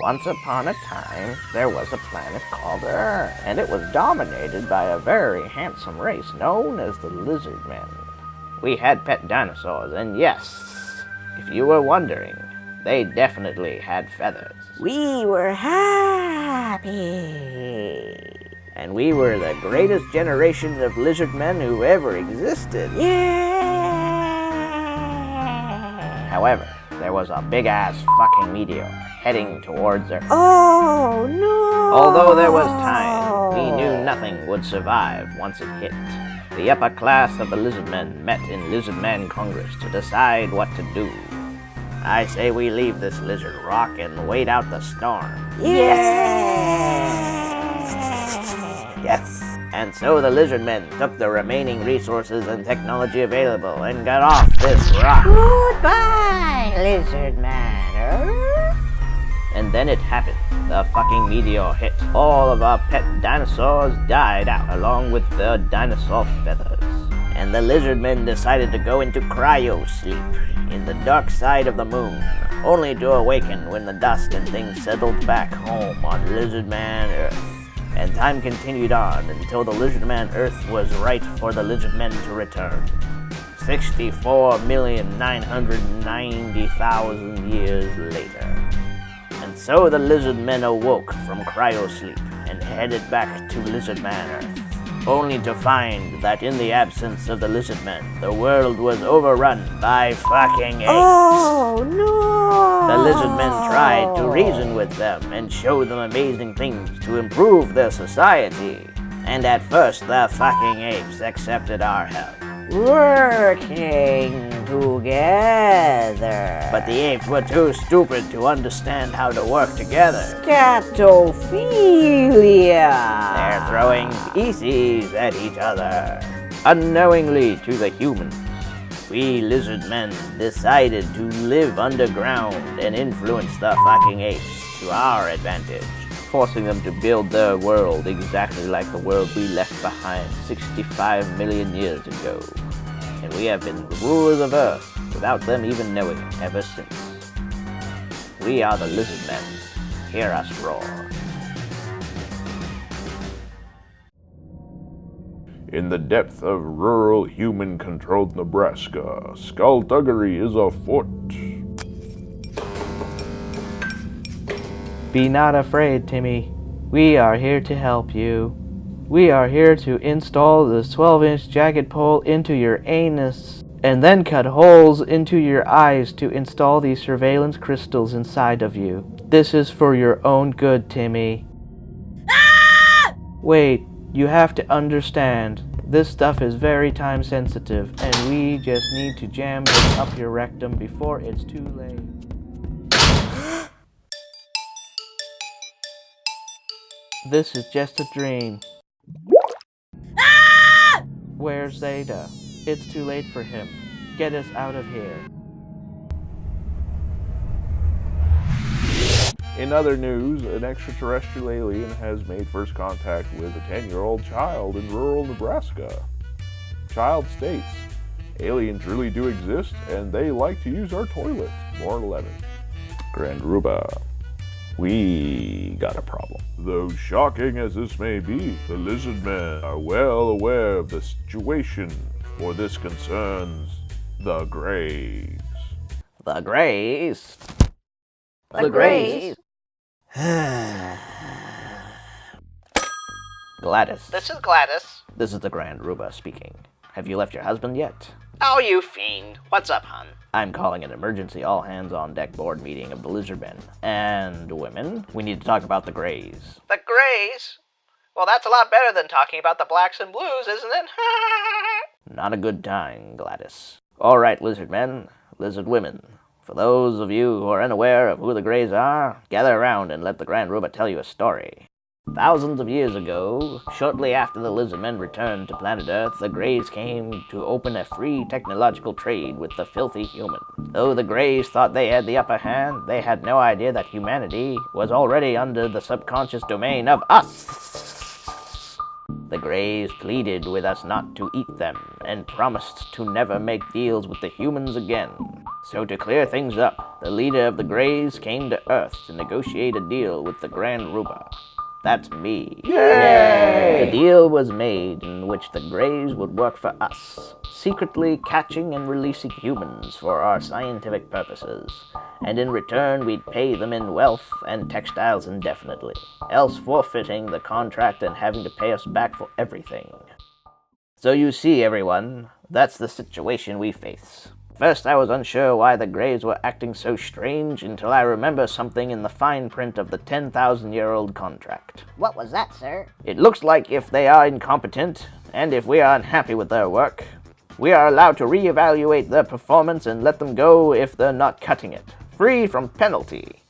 Once upon a time, there was a planet called Earth, and it was dominated by a very handsome race known as the Lizard Men. We had pet dinosaurs, and yes, if you were wondering, they definitely had feathers. We were happy. And we were the greatest generation of lizard men who ever existed. Yeah! However, there was a big-ass fucking meteor heading towards Earth. Oh, no! Although there was time, we knew nothing would survive once it hit. The upper class of the lizard men met in Lizard Man Congress to decide what to do. I say we leave this lizard rock and wait out the storm. Yes! Yes. And so the lizard men took the remaining resources and technology available and got off this rock. Goodbye, lizard man. And then it happened. The fucking meteor hit. All of our pet dinosaurs died out along with the dinosaur feathers. And the lizard men decided to go into cryo-sleep in the dark side of the moon, only to awaken when the dust and things settled back home on Lizard Man Earth. And time continued on until the Lizard Man Earth was right for the lizard men to return. 64,990,000 years later. And so the lizard men awoke from cryosleep and headed back to Lizard Man Earth, only to find that in the absence of the lizard men, the world was overrun by fucking apes. Oh, no! The lizard men tried to reason with them and show them amazing things to improve their society. And at first, the fucking apes accepted our help. Working together. But the apes were too stupid to understand how to work together. Scatophilia. They're throwing feces at each other. Unknowingly to the humans, we lizard men decided to live underground and influence the fucking apes to our advantage, forcing them to build their world exactly like the world we left behind 65 million years ago. And we have been the rulers of Earth without them even knowing it ever since. We are the lizard men. Hear us roar. In the depth of rural, human-controlled Nebraska, skullduggery is afoot. Be not afraid, Timmy. We are here to help you. We are here to install this 12-inch jagged pole into your anus, and then cut holes into your eyes to install these surveillance crystals inside of you. This is for your own good, Timmy. Ah! Wait, you have to understand. This stuff is very time sensitive, and we just need to jam this up your rectum before it's too late. This is just a dream. Ah! Where's Zeta? It's too late for him. Get us out of here. In other news, an extraterrestrial alien has made first contact with a 10-year-old child in rural Nebraska. Child states, aliens really do exist and they like to use our toilet. More 11. Grand Ruba. We got a problem. Though shocking as this may be, the lizard men are well aware of the situation, for this concerns the Greys. The Greys? The Greys? Gladys. This is Gladys. This is the Grand Ruba speaking. Have you left your husband yet? Oh, you fiend. What's up, hon? I'm calling an emergency all-hands-on-deck board meeting of the lizard men. And women. We need to talk about the Greys. The Greys? Well, that's a lot better than talking about the blacks and blues, isn't it? Not a good time, Gladys. All right, lizard men, lizard women. For those of you who are unaware of who the Greys are, gather around and let the Grand Ruba tell you a story. Thousands of years ago, shortly after the lizard men returned to planet Earth, the Greys came to open a free technological trade with the filthy human. Though the Greys thought they had the upper hand, they had no idea that humanity was already under the subconscious domain of us. The Greys pleaded with us not to eat them, and promised to never make deals with the humans again. So to clear things up, the leader of the Greys came to Earth to negotiate a deal with the Grand Ruba. That's me. Yay! The deal was made in which the Greys would work for us, secretly catching and releasing humans for our scientific purposes, and in return we'd pay them in wealth and textiles indefinitely, else forfeiting the contract and having to pay us back for everything. So you see, everyone, that's the situation we face. First, I was unsure why the Greys were acting so strange until I remember something in the fine print of the 10,000-year-old contract. What was that, sir? It looks like if they are incompetent, and if we are unhappy with their work, we are allowed to reevaluate their performance and let them go if they're not cutting it, free from penalty.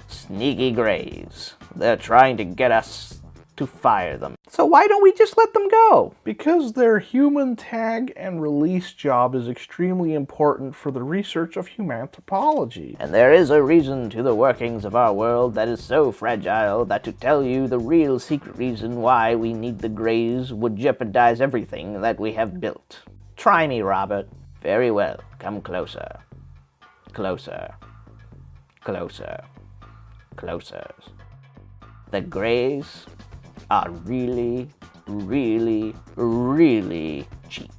Sneaky Greys. They're trying to get us to fire them. So why don't we just let them go? Because their human tag and release job is extremely important for the research of human topology. And there is a reason to the workings of our world that is so fragile that to tell you the real secret reason why we need the Greys would jeopardize everything that we have built. Try me, Robert. Very well. Come closer. Closer. Closer. Closer. The Greys are really, really, really cheap.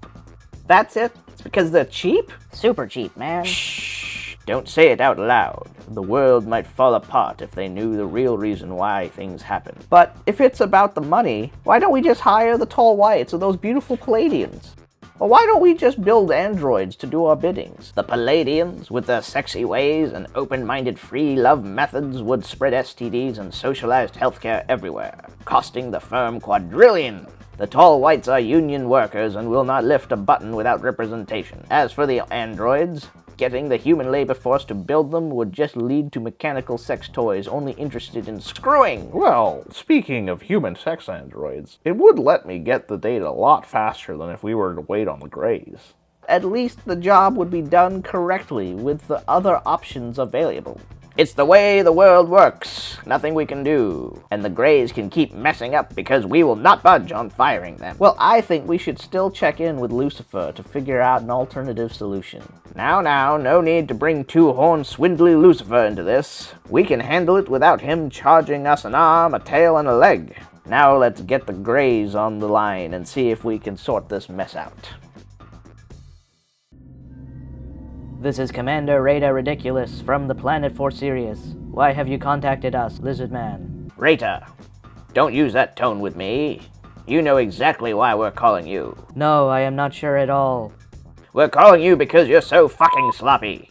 That's it? It's because they're cheap? Super cheap, man. Shh! Don't say it out loud. The world might fall apart if they knew the real reason why things happen. But if it's about the money, why don't we just hire the tall whites or those beautiful Palladians? Or why don't we just build androids to do our biddings? The Palladians, with their sexy ways and open-minded free love methods, would spread STDs and socialized healthcare everywhere, costing the firm quadrillion. The tall whites are union workers and will not lift a button without representation. As for the androids, getting the human labor force to build them would just lead to mechanical sex toys only interested in screwing. Well, speaking of human sex androids, it would let me get the data a lot faster than if we were to wait on the Greys. At least the job would be done correctly with the other options available. It's the way the world works. Nothing we can do. And the Greys can keep messing up because we will not budge on firing them. Well, I think we should still check in with Lucifer to figure out an alternative solution. Now, no need to bring two-horned swindly Lucifer into this. We can handle it without him charging us an arm, a tail, and a leg. Now let's get the Greys on the line and see if we can sort this mess out. This is Commander Rada Ridiculous from the planet for Sirius. Why have you contacted us, Lizard Man? Rata, don't use that tone with me. You know exactly why we're calling you. No, I am not sure at all. We're calling you because you're so fucking sloppy.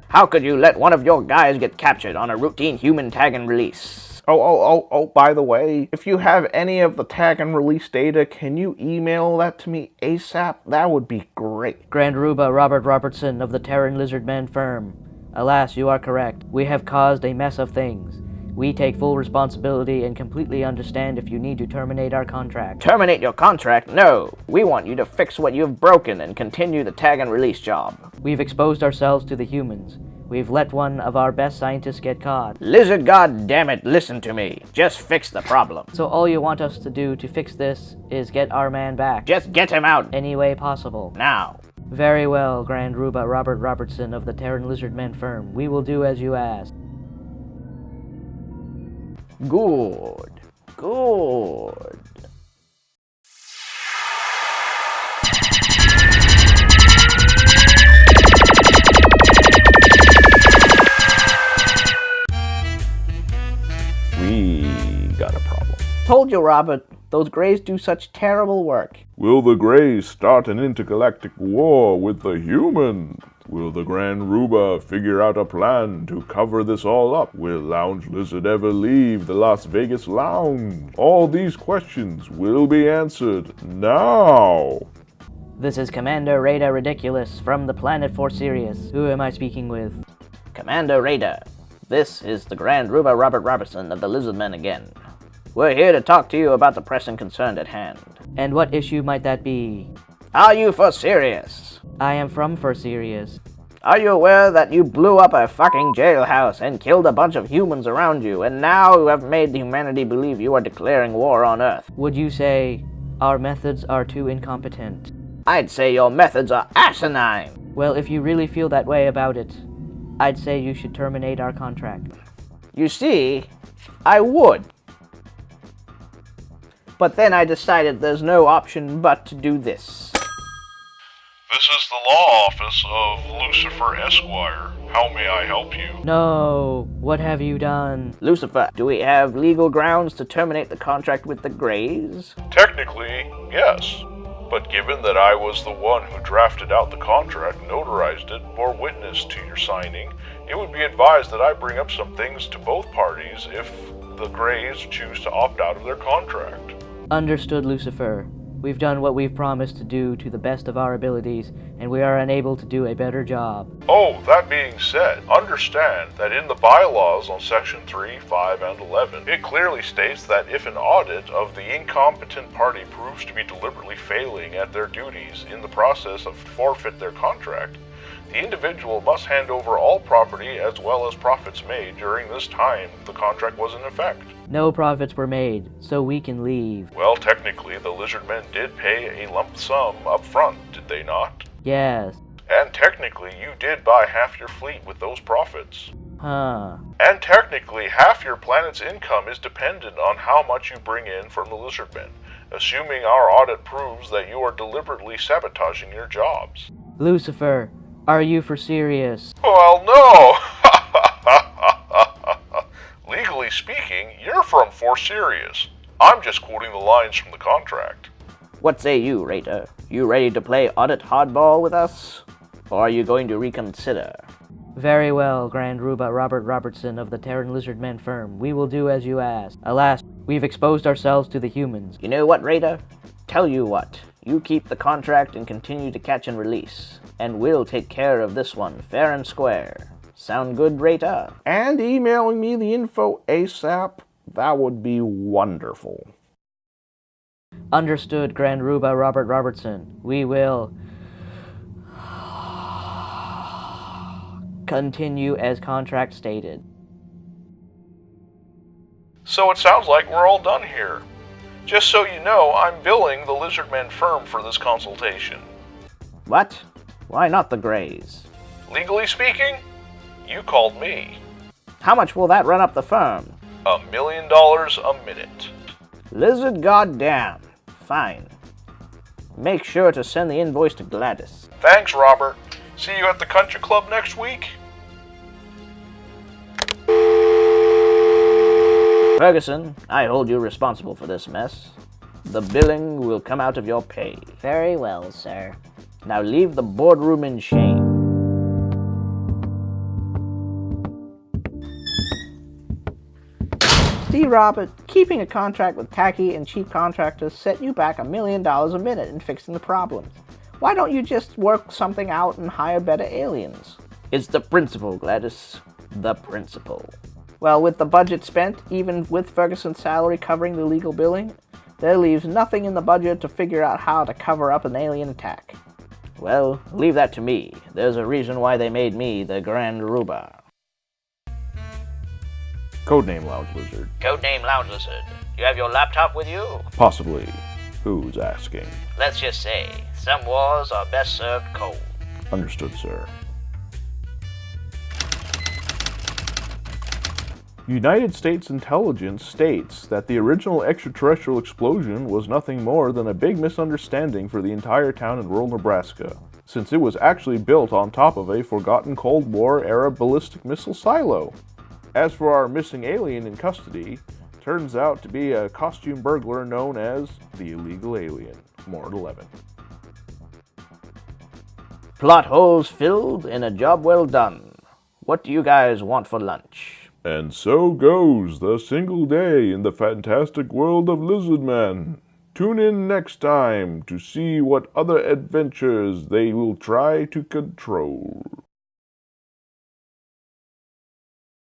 How could you let one of your guys get captured on a routine human tag and release? Oh, by the way, if you have any of the tag and release data, can you email that to me ASAP? That would be great. Grand Ruba Robert Robertson of the Terran Lizardman firm. Alas, you are correct. We have caused a mess of things. We take full responsibility and completely understand if you need to terminate our contract. Terminate your contract? No. We want you to fix what you've broken and continue the tag and release job. We've exposed ourselves to the humans. We've let one of our best scientists get caught. Lizard, goddammit, listen to me. Just fix the problem. So all you want us to do to fix this is get our man back. Just get him out. Any way possible. Now. Very well, Grand Ruba Robert Robertson of the Terran Lizardman firm. We will do as you ask. Good. Good. We got a problem. Told you, Robert. Those Greys do such terrible work. Will the Greys start an intergalactic war with the humans? Will the Grand Ruba figure out a plan to cover this all up? Will Lounge Lizard ever leave the Las Vegas Lounge? All these questions will be answered now. This is Commander Rada Ridiculous from the planet for Sirius. Who am I speaking with? Commander Rada, this is the Grand Ruba Robert Robertson of the Lizardmen again. We're here to talk to you about the pressing concern at hand. And what issue might that be? Are you for serious? I am from for Sirius. Are you aware that you blew up a fucking jailhouse and killed a bunch of humans around you, and now you have made humanity believe you are declaring war on Earth? Would you say our methods are too incompetent? I'd say your methods are asinine. Well, if you really feel that way about it, I'd say you should terminate our contract. You see, I would. But then I decided there's no option but to do this. This is the law office of Lucifer Esquire. How may I help you? No, what have you done? Lucifer, do we have legal grounds to terminate the contract with the Greys? Technically, yes. But given that I was the one who drafted out the contract, notarized it, bore witness to your signing, it would be advised that I bring up some things to both parties if the Greys choose to opt out of their contract. Understood, Lucifer. We've done what we've promised to do to the best of our abilities, and we are unable to do a better job. Oh, that being said, understand that in the bylaws on Section 3, 5, and 11, it clearly states that if an audit of the incompetent party proves to be deliberately failing at their duties in the process of forfeit their contract, the individual must hand over all property as well as profits made during this time the contract was in effect. No profits were made, so we can leave. Well, technically, the lizardmen did pay a lump sum up front, did they not? Yes. And technically, you did buy half your fleet with those profits. Huh. And technically, half your planet's income is dependent on how much you bring in from the lizardmen, assuming our audit proves that you are deliberately sabotaging your jobs. Lucifer, are you for serious? Well, no! Legally speaking, you're from For Serious. I'm just quoting the lines from the contract. What say you, Raider? You ready to play audit hardball with us? Or are you going to reconsider? Very well, Grand Ruba Robert Robertson of the Terran Lizardmen firm. We will do as you ask. Alas, we've exposed ourselves to the humans. You know what, Raider? Tell you what, you keep the contract and continue to catch and release, and we'll take care of this one fair and square. Sound good, Raider? And emailing me the info ASAP, that would be wonderful. Understood, Grand Ruba Robert Robertson. We will continue as contract stated. So it sounds like we're all done here. Just so you know, I'm billing the Lizardmen firm for this consultation. What? Why not the Greys? Legally speaking, you called me. How much will that run up the firm? $1 million a minute. Lizard goddamn. Fine. Make sure to send the invoice to Gladys. Thanks, Robert. See you at the country club next week. Ferguson, I hold you responsible for this mess. The billing will come out of your pay. Very well, sir. Now leave the boardroom in shame. See, Robert, keeping a contract with tacky and cheap contractors set you back $1 million a minute in fixing the problems. Why don't you just work something out and hire better aliens? It's the principle, Gladys. The principle. Well, with the budget spent, even with Ferguson's salary covering the legal billing, there leaves nothing in the budget to figure out how to cover up an alien attack. Well, leave that to me. There's a reason why they made me the Grand Ruba. Codename Lounge Lizard. Codename Lounge Lizard. You have your laptop with you? Possibly. Who's asking? Let's just say, some wars are best served cold. Understood, sir. United States intelligence states that the original extraterrestrial explosion was nothing more than a big misunderstanding for the entire town in rural Nebraska, since it was actually built on top of a forgotten Cold War-era ballistic missile silo. As for our missing alien in custody, turns out to be a costume burglar known as the Illegal Alien. More at 11. Plot holes filled and a job well done. What do you guys want for lunch? And so goes the single day in the fantastic world of Lizardman. Tune in next time to see what other adventures they will try to control.